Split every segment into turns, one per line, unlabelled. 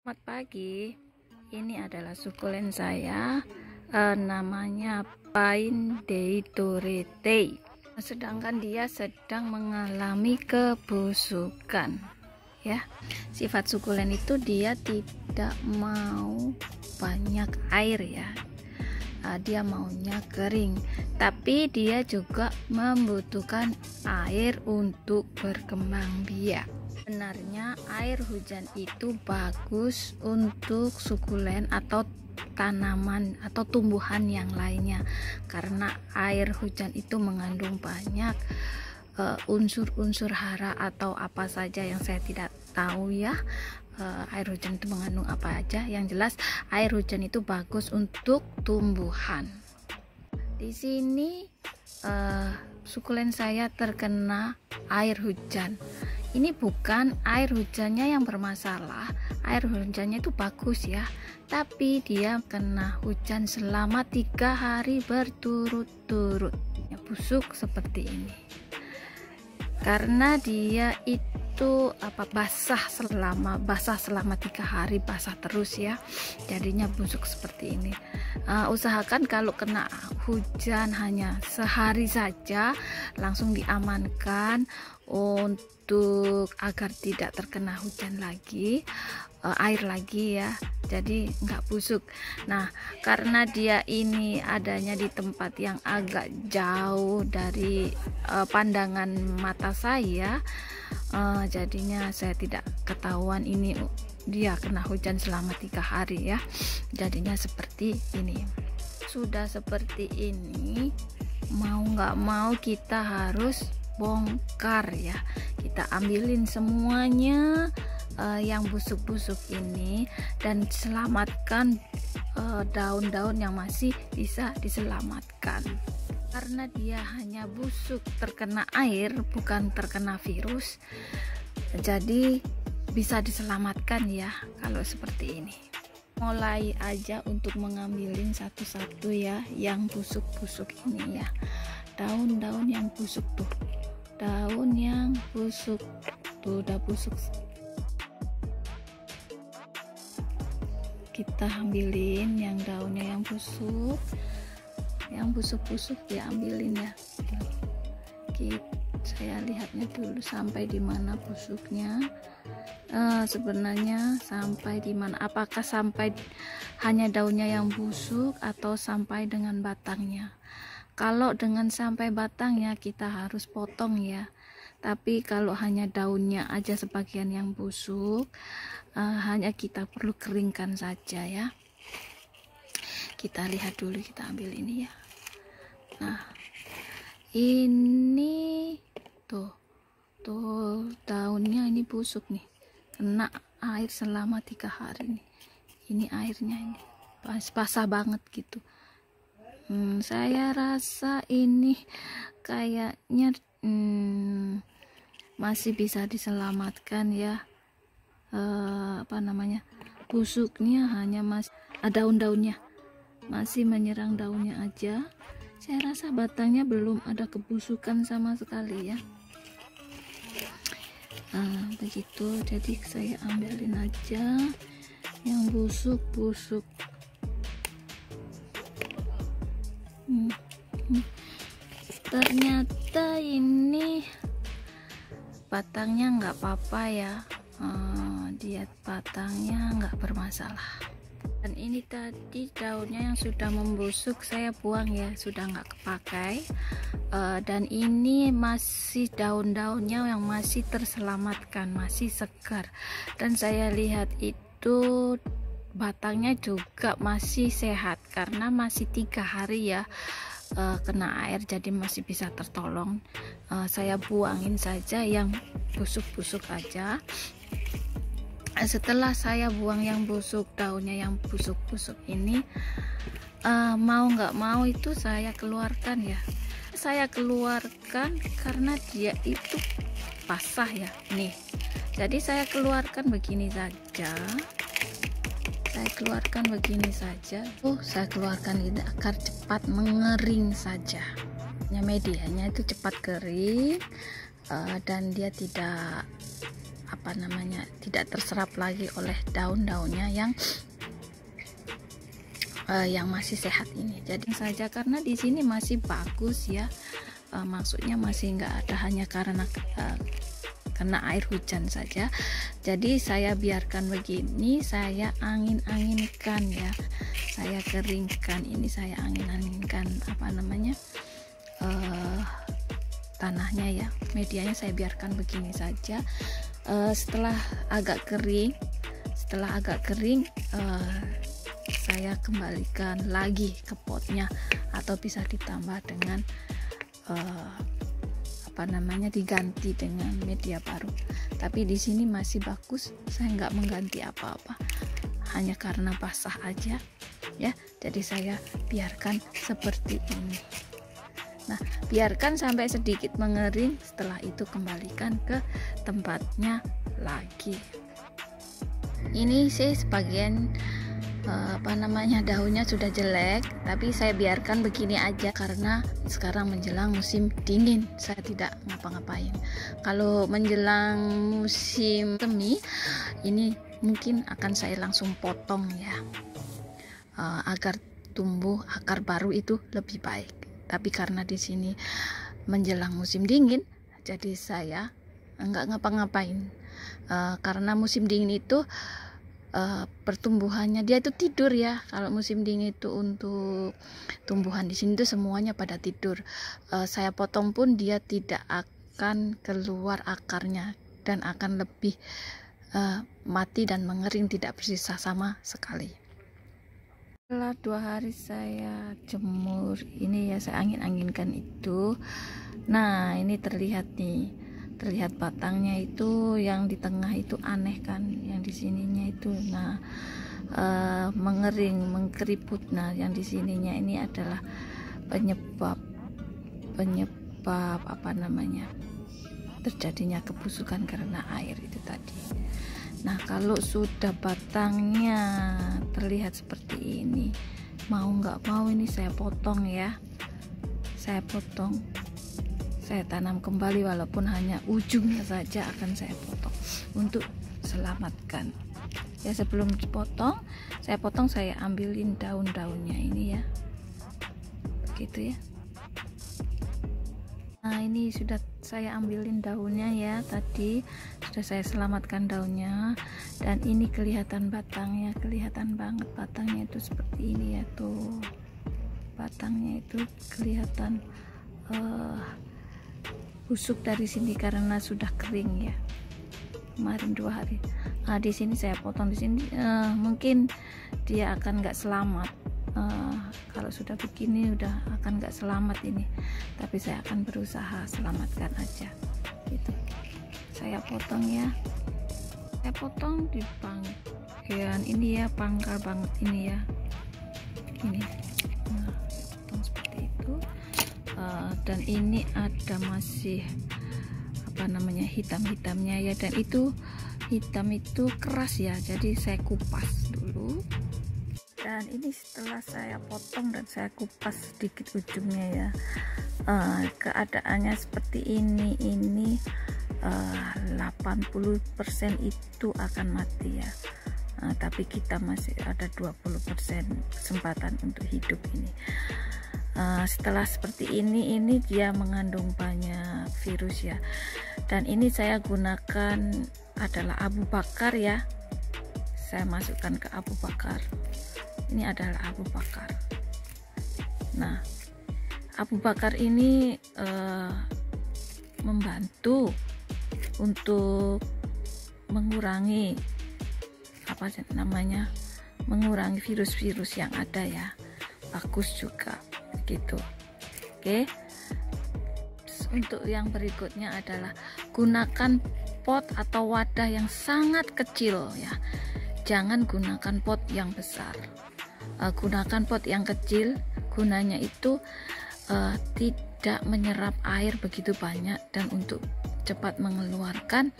Selamat pagi, ini adalah sukulen saya, namanya Pine Deitorete. Sedangkan dia sedang mengalami kebusukan. Ya, sifat sukulen itu dia tidak mau banyak air ya. Dia maunya kering, tapi dia juga membutuhkan air untuk berkembang biak. Sebenarnya air hujan itu bagus untuk sukulen atau tanaman atau tumbuhan yang lainnya, karena air hujan itu mengandung banyak unsur-unsur hara atau apa saja yang saya tidak tahu ya. Air hujan itu mengandung apa aja, yang jelas air hujan itu bagus untuk tumbuhan. Di sini sukulen saya terkena air hujan. Ini bukan air hujannya yang bermasalah, air hujannya itu bagus ya, tapi dia kena hujan selama 3 hari berturut-turut, ya, busuk seperti ini karena dia itu basah selama 3 hari, basah terus ya, jadinya busuk seperti ini. Usahakan kalau kena hujan hanya sehari saja langsung diamankan untuk agar tidak terkena hujan lagi, air lagi ya, jadi nggak busuk. Nah, karena dia ini adanya di tempat yang agak jauh dari pandangan mata saya, jadinya saya tidak ketahuan ini dia kena hujan selama 3 hari ya, jadinya seperti ini. Sudah seperti ini, mau nggak mau kita harus bongkar ya, kita ambilin semuanya yang busuk-busuk ini dan selamatkan daun-daun yang masih bisa diselamatkan, karena dia hanya busuk terkena air, bukan terkena virus, jadi bisa diselamatkan ya kalau seperti ini. Mulai aja untuk mengambilin satu-satu ya yang busuk-busuk ini ya, daun-daun yang busuk tuh, daun yang busuk tuh udah busuk, kita ambilin yang daunnya yang busuk diambilin ya. Saya lihatnya dulu sampai di mana busuknya. Sebenarnya sampai di mana, apakah sampai hanya daunnya yang busuk atau sampai dengan batangnya? Kalau dengan sampai batangnya kita harus potong ya, tapi kalau hanya daunnya aja sebagian yang busuk, hanya kita perlu keringkan saja ya. Kita lihat dulu, kita ambil ini ya. Nah, ini tuh daunnya ini busuk nih, kena air selama 3 hari nih. Ini airnya ini basah banget gitu. Saya rasa ini kayaknya masih bisa diselamatkan ya. Busuknya hanya daun-daunnya masih menyerang daunnya aja. Saya rasa batangnya belum ada kebusukan sama sekali ya. Begitu, jadi saya ambilin aja yang busuk-busuk. Ternyata ini batangnya nggak apa-apa ya, dia batangnya nggak bermasalah. Dan ini tadi daunnya yang sudah membusuk saya buang ya, sudah nggak kepakai. Dan ini masih daun-daunnya yang masih terselamatkan, masih segar, dan saya lihat itu batangnya juga masih sehat karena masih 3 hari ya kena air, jadi masih bisa tertolong. Saya buangin saja yang busuk-busuk aja. Setelah saya buang yang busuk, daunnya yang busuk-busuk ini, mau nggak mau itu saya keluarkan ya. Saya keluarkan karena dia itu basah ya nih, jadi saya keluarkan begini saja. Saya keluarkan begini saja. Saya keluarkan ini agar cepat mengering saja. Medianya itu cepat kering dan dia tidak tidak terserap lagi oleh daun-daunnya yang masih sehat ini. Jadi saja karena di sini masih bagus ya, maksudnya masih nggak ada, hanya karena kena air hujan saja. Jadi saya biarkan begini, saya angin-anginkan ya, saya keringkan ini, saya angin-anginkan tanahnya ya, medianya saya biarkan begini saja. Setelah agak kering, saya kembalikan lagi ke potnya, atau bisa ditambah dengan diganti dengan media baru. Tapi di sini masih bagus, saya nggak mengganti apa-apa, hanya karena basah aja ya. Jadi saya biarkan seperti ini. Nah, biarkan sampai sedikit mengering, setelah itu kembalikan ke tempatnya lagi. Ini sih sebagian daunnya sudah jelek, tapi saya biarkan begini aja karena sekarang menjelang musim dingin, saya tidak ngapa-ngapain. Kalau menjelang musim semi ini mungkin akan saya langsung potong ya, agar tumbuh akar baru itu lebih baik. Tapi karena di sini menjelang musim dingin, jadi saya enggak ngapa-ngapain, karena musim dingin itu pertumbuhannya dia itu tidur ya. Kalau musim dingin itu untuk tumbuhan di sini tuh semuanya pada tidur. Saya potong pun dia tidak akan keluar akarnya dan akan lebih mati dan mengering, tidak bersisa sama sekali. Setelah 2 hari saya jemur ini ya, saya angin-anginkan itu. Nah, ini terlihat batangnya itu, yang di tengah itu aneh kan, yang di sininya itu mengering, mengkeriput. Nah, yang di sininya ini adalah penyebab terjadinya kebusukan karena air itu tadi. Nah, kalau sudah batangnya terlihat seperti ini, mau nggak mau ini saya potong ya, saya tanam kembali, walaupun hanya ujungnya saja akan saya potong untuk selamatkan ya. Sebelum dipotong, saya ambilin daun-daunnya ini ya, begitu ya. Nah, ini sudah saya ambilin daunnya ya, tadi sudah saya selamatkan daunnya. Dan ini kelihatan batangnya, kelihatan banget batangnya itu seperti ini ya, tuh batangnya itu kelihatan busuk dari sini karena sudah kering ya, kemarin 2 hari. Nah, di sini saya potong, di sini mungkin dia akan nggak selamat. Kalau sudah begini udah akan nggak selamat ini, tapi saya akan berusaha selamatkan aja gitu. Saya potong ya, saya potong di bagian ini ya, pangkal banget ini ya, ini. Nah, potong seperti itu. Dan ini ada masih hitam-hitamnya ya, dan itu hitam itu keras ya, jadi saya kupas dulu. Dan ini setelah saya potong dan saya kupas sedikit ujungnya ya, keadaannya seperti ini 80% itu akan mati ya, tapi kita masih ada 20% kesempatan untuk hidup ini. Setelah seperti ini dia mengandung banyak virus ya, dan ini saya gunakan adalah abu bakar ya, saya masukkan ke abu bakar. Ini adalah abu bakar. Nah, abu bakar ini membantu untuk mengurangi mengurangi virus-virus yang ada ya, bagus juga gitu. Oke. Untuk yang berikutnya adalah gunakan pot atau wadah yang sangat kecil ya, jangan gunakan pot yang besar. Gunakan pot yang kecil, gunanya itu tidak menyerap air begitu banyak dan untuk cepat mengeluarkan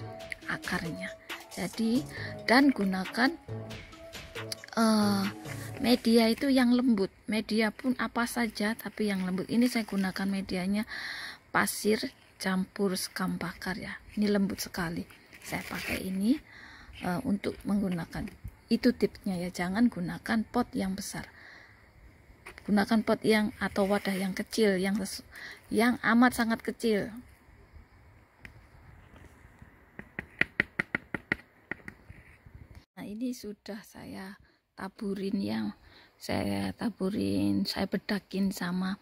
akarnya. Jadi, dan gunakan media itu yang lembut, media pun apa saja tapi yang lembut. Ini saya gunakan medianya pasir campur sekam bakar ya, ini lembut sekali, saya pakai ini untuk menggunakan. Itu tipsnya ya, jangan gunakan pot yang besar, gunakan pot yang atau wadah yang kecil, yang amat sangat kecil. Nah, ini sudah saya taburin, saya bedakin sama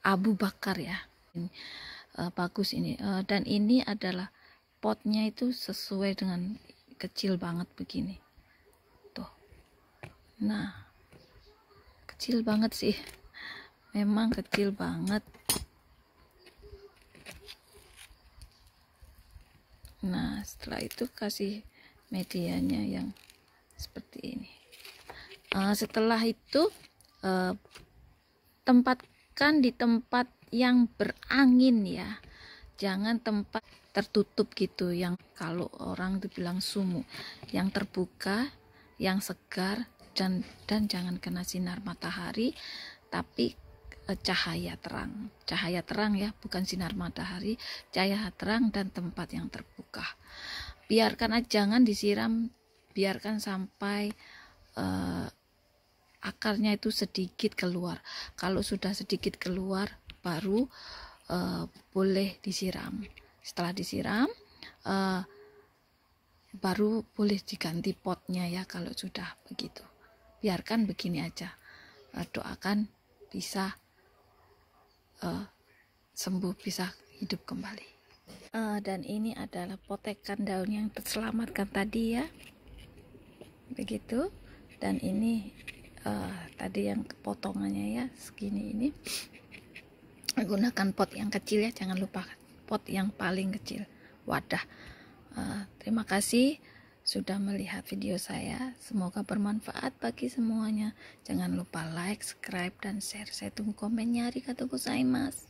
abu bakar ya. Bagus ini, dan ini adalah potnya itu sesuai dengan kecil banget begini tuh. Nah, kecil banget sih, memang kecil banget. Nah, setelah itu kasih medianya yang seperti ini. Setelah itu tempatkan di tempat yang berangin ya, jangan tempat tertutup gitu, yang kalau orang itu bilang sumuk, yang terbuka, yang segar, dan jangan kena sinar matahari, tapi cahaya terang ya, bukan sinar matahari, cahaya terang dan tempat yang terbuka. Biarkan aja, jangan disiram, biarkan sampai akarnya itu sedikit keluar. Kalau sudah sedikit keluar baru boleh disiram. Setelah disiram baru boleh diganti potnya ya. Kalau sudah begitu, biarkan begini aja. Doakan bisa sembuh, bisa hidup kembali. Dan ini adalah potekan daun yang terselamatkan tadi ya, begitu. Dan ini tadi yang potongannya ya segini, ini gunakan pot yang kecil ya, jangan lupa pot yang paling kecil wadah. Terima kasih sudah melihat video saya, semoga bermanfaat bagi semuanya. Jangan lupa like, subscribe, dan share. Saya tunggu komennya. Arigatou gozaimasu.